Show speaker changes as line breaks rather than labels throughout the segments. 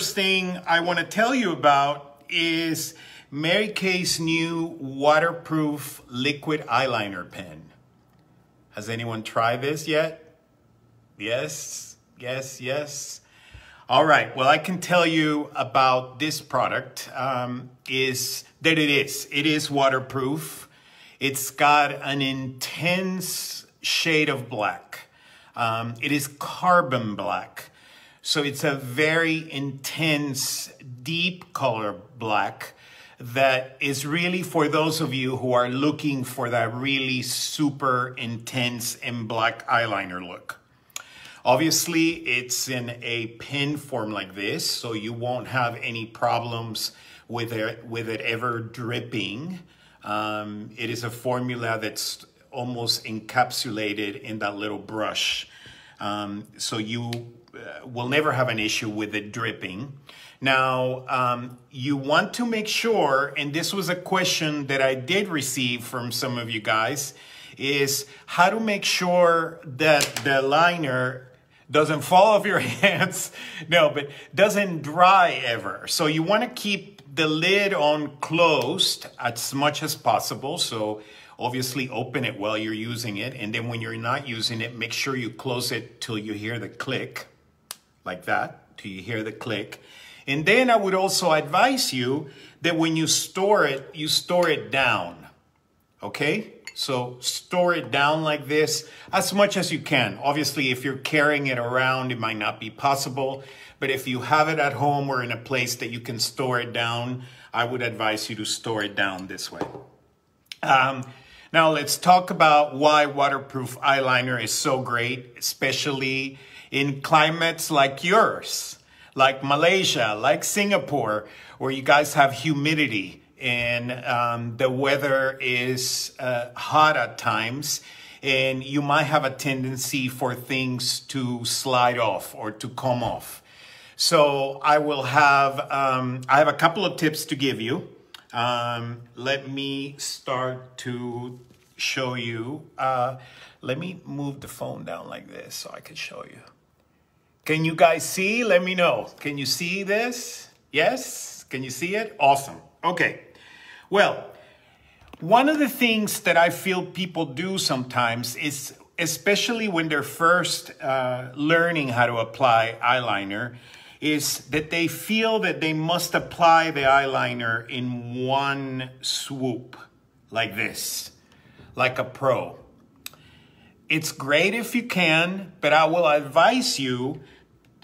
first thing I want to tell you about is Mary Kay's new waterproof liquid eyeliner pen. Has anyone tried this yet? Yes, yes, yes. All right, well, I can tell you about this product is that it is waterproof. It's got an intense shade of black. It is carbon black. So it's a very intense, deep color black that is really for those of you who are looking for that really super intense and black eyeliner look. Obviously, it's in a pen form like this, so you won't have any problems with it ever dripping. It is a formula that's almost encapsulated in that little brush. So you will never have an issue with it dripping. Now, you want to make sure, and this was a question that I did receive from some of you guys, is how to make sure that the liner doesn't fall off your hands, no, but doesn't dry ever. So you want to keep the lid on closed as much as possible. So obviously open it while you're using it. And then when you're not using it, make sure you close it till you hear the click, like that, till you hear the click. And then I would also advise you that when you store it down, okay? So store it down like this as much as you can. Obviously, if you're carrying it around, it might not be possible. But if you have it at home or in a place that you can store it down, I would advise you to store it down this way. Now let's talk about why waterproof eyeliner is so great, especially in climates like yours, like Malaysia, like Singapore, where you guys have humidity and the weather is hot at times, and you might have a tendency for things to slide off or to come off. So I have a couple of tips to give you. Let me start to show you. Let me move the phone down like this so I can show you. Can you guys see? Let me know. Can you see this? Yes? Can you see it? Awesome. Okay. Well, one of the things that I feel people do sometimes is, especially when they're first learning how to apply eyeliner, is that they feel that they must apply the eyeliner in one swoop, like this, like a pro. It's great if you can, but I will advise you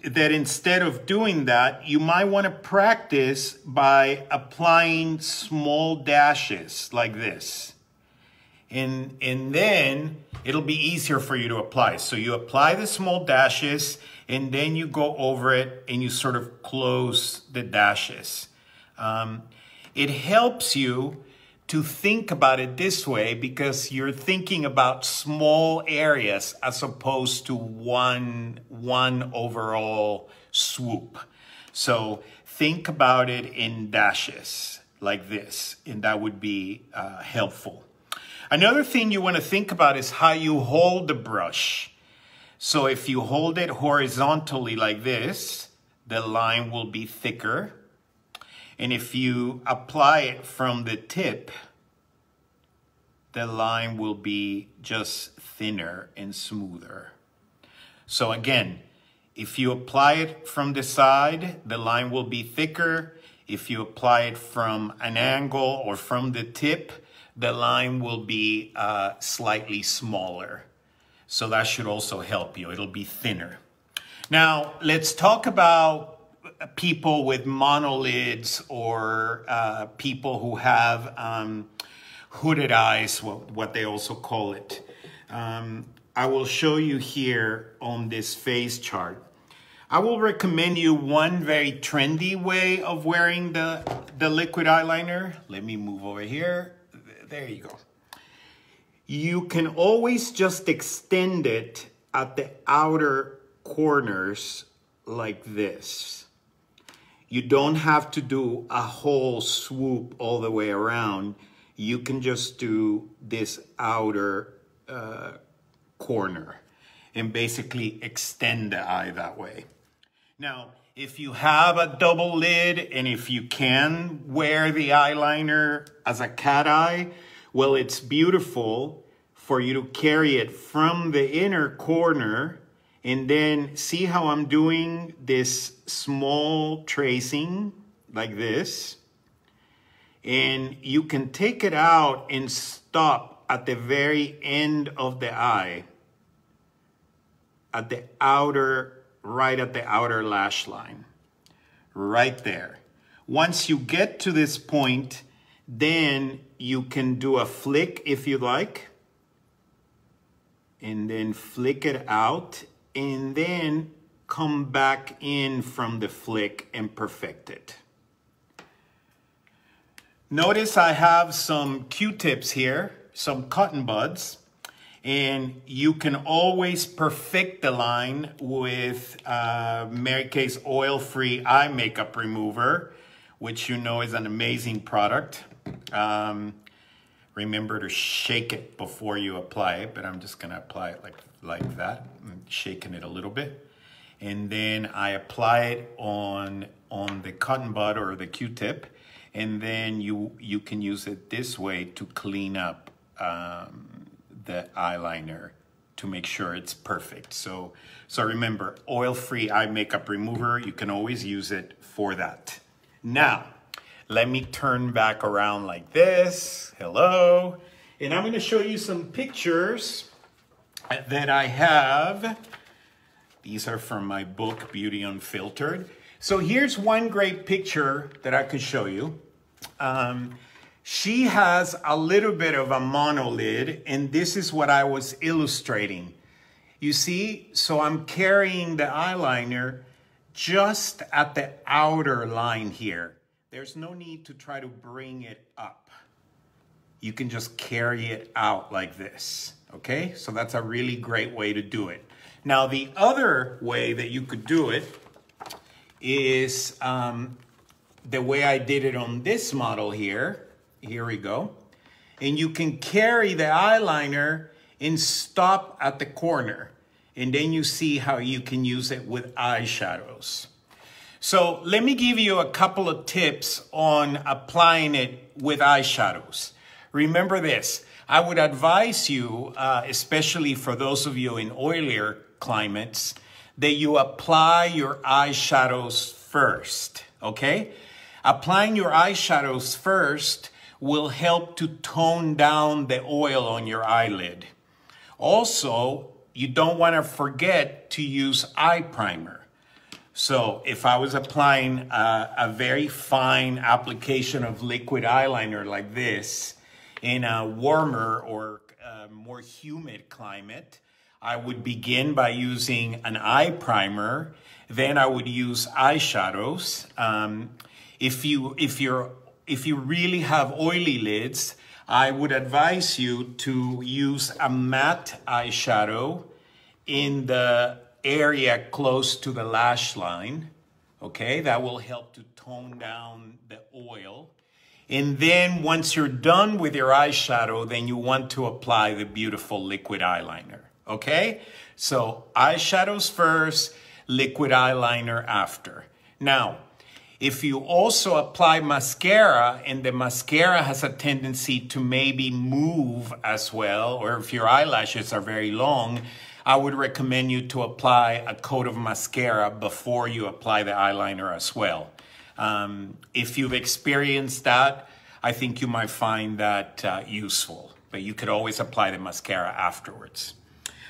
that instead of doing that, you might want to practice by applying small dashes like this. And then it'll be easier for you to apply. So you apply the small dashes, and then you go over it and you sort of close the dashes. It helps you to think about it this way because you're thinking about small areas as opposed to one overall swoop. So think about it in dashes like this, and that would be helpful. Another thing you want to think about is how you hold the brush. So if you hold it horizontally like this, the line will be thicker. And if you apply it from the tip, the line will be just thinner and smoother. So again, if you apply it from the side, the line will be thicker. If you apply it from an angle or from the tip, the line will be slightly smaller. So that should also help you. It'll be thinner. Now, let's talk about people with monolids or people who have hooded eyes, what they also call it. I will show you here on this face chart. I will recommend you one very trendy way of wearing the liquid eyeliner. Let me move over here. There you go. You can always just extend it at the outer corners like this. You don't have to do a whole swoop all the way around. You can just do this outer corner and basically extend the eye that way. Now, If you have a double lid and if you can wear the eyeliner as a cat eye, well, it's beautiful for you to carry it from the inner corner and then see how I'm doing this small tracing like this. And you can take it out and stop at the very end of the eye, at the outer, right at the outer lash line, right there. Once you get to this point, then you can do a flick if you like, and then flick it out, and then come back in from the flick and perfect it. Notice I have some Q-tips here, some cotton buds. And you can always perfect the line with Mary Kay's oil-free eye makeup remover, which you know is an amazing product. Remember to shake it before you apply it, but I'm just gonna apply it like that, I'm shaking it a little bit. And then I apply it on the cotton bud or the Q-tip, and then you can use it this way to clean up the eyeliner to make sure it's perfect. So remember, oil-free eye makeup remover, you can always use it for that. Now, let me turn back around like this. Hello. And I'm gonna show you some pictures that I have. These are from my book, Beauty Unfiltered. So here's one great picture that I could show you. She has a little bit of a monolid, and this is what I was illustrating. You see, so I'm carrying the eyeliner just at the outer line here. There's no need to try to bring it up. You can just carry it out like this, okay? So that's a really great way to do it. Now, the other way that you could do it is the way I did it on this model here. Here we go. And you can carry the eyeliner and stop at the corner. And then you see how you can use it with eyeshadows. So let me give you a couple of tips on applying it with eyeshadows. Remember this, I would advise you, especially for those of you in oilier climates, that you apply your eyeshadows first, okay? Applying your eyeshadows first will help to tone down the oil on your eyelid. Also, you don't want to forget to use eye primer. So if I was applying a very fine application of liquid eyeliner like this in a warmer or more humid climate, I would begin by using an eye primer. Then I would use eyeshadows. If you really have oily lids, I would advise you to use a matte eyeshadow in the area close to the lash line, okay? That will help to tone down the oil. And then once you're done with your eyeshadow, then you want to apply the beautiful liquid eyeliner, okay? So eyeshadows first, liquid eyeliner after. Now, if you also apply mascara and the mascara has a tendency to maybe move as well, or if your eyelashes are very long, I would recommend you to apply a coat of mascara before you apply the eyeliner as well. If you've experienced that, I think you might find that useful, but you could always apply the mascara afterwards.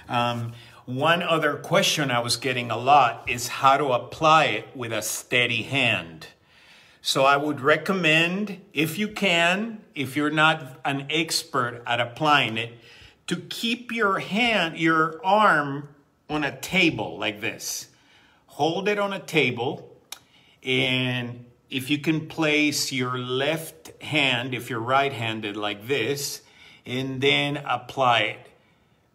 One other question I was getting a lot is how to apply it with a steady hand. So I would recommend, if you can, if you're not an expert at applying it, to keep your arm on a table like this. Hold it on a table, and if you can place your left hand, if you're right-handed, like this, and then apply it,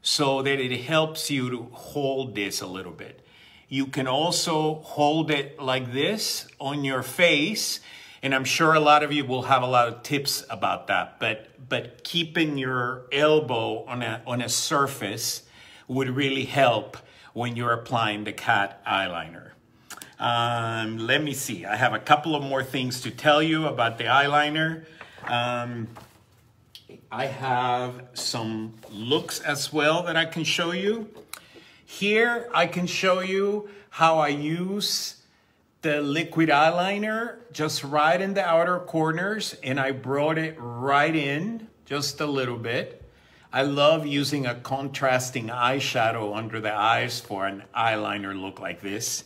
so that it helps you to hold this a little bit. You can also hold it like this on your face, and I'm sure a lot of you will have a lot of tips about that, but keeping your elbow on a surface would really help when you're applying the cat eyeliner. Let me see. I have a couple of more things to tell you about the eyeliner. I have some looks as well that I can show you. Here I can show you how I use the liquid eyeliner just right in the outer corners, and I brought it right in just a little bit. I love using a contrasting eyeshadow under the eyes for an eyeliner look like this.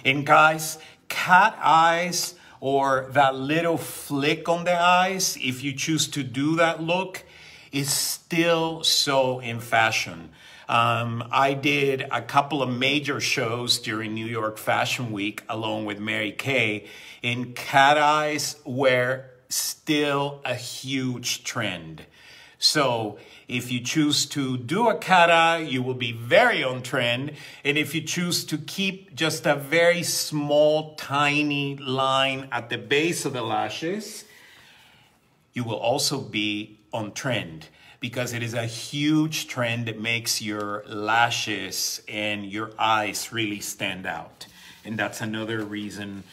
And guys, cat eyes or that little flick on the eyes, if you choose to do that look, is still so in fashion. I did a couple of major shows during New York Fashion Week along with Mary Kay, and cat eyes were still a huge trend. So if you choose to do a cat eye, you will be very on trend. And if you choose to keep just a very small, tiny line at the base of the lashes, you will also be on trend, because it is a huge trend that makes your lashes and your eyes really stand out. And that's another reason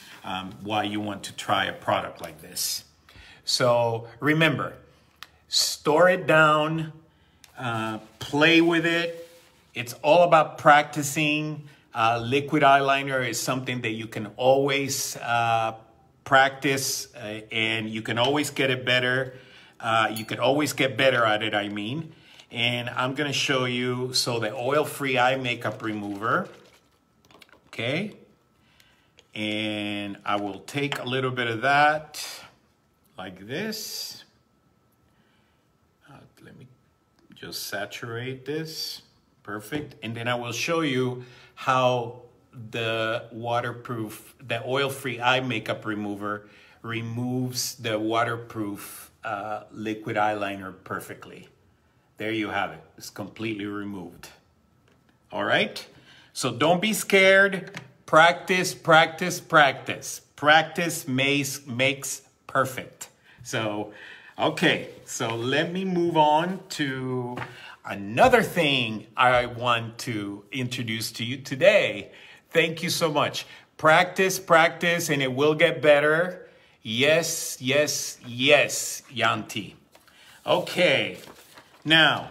why you want to try a product like this. So remember, store it down, play with it. It's all about practicing. Liquid eyeliner is something that you can always practice, and you can always get it better. You can always get better at it, I mean. And I'm gonna show you, so the oil-free eye makeup remover, okay? And I will take a little bit of that, like this. Let me just saturate this, perfect. And then I will show you how the oil-free eye makeup remover removes the waterproof liquid eyeliner perfectly. There you have it. It's completely removed. All right? So don't be scared. Practice, practice, practice. Practice makes perfect. So, okay. So let me move on to another thing I want to introduce to you today. Thank you so much. Practice, practice, and it will get better. Yes, yes, yes, Yanti. Okay, now,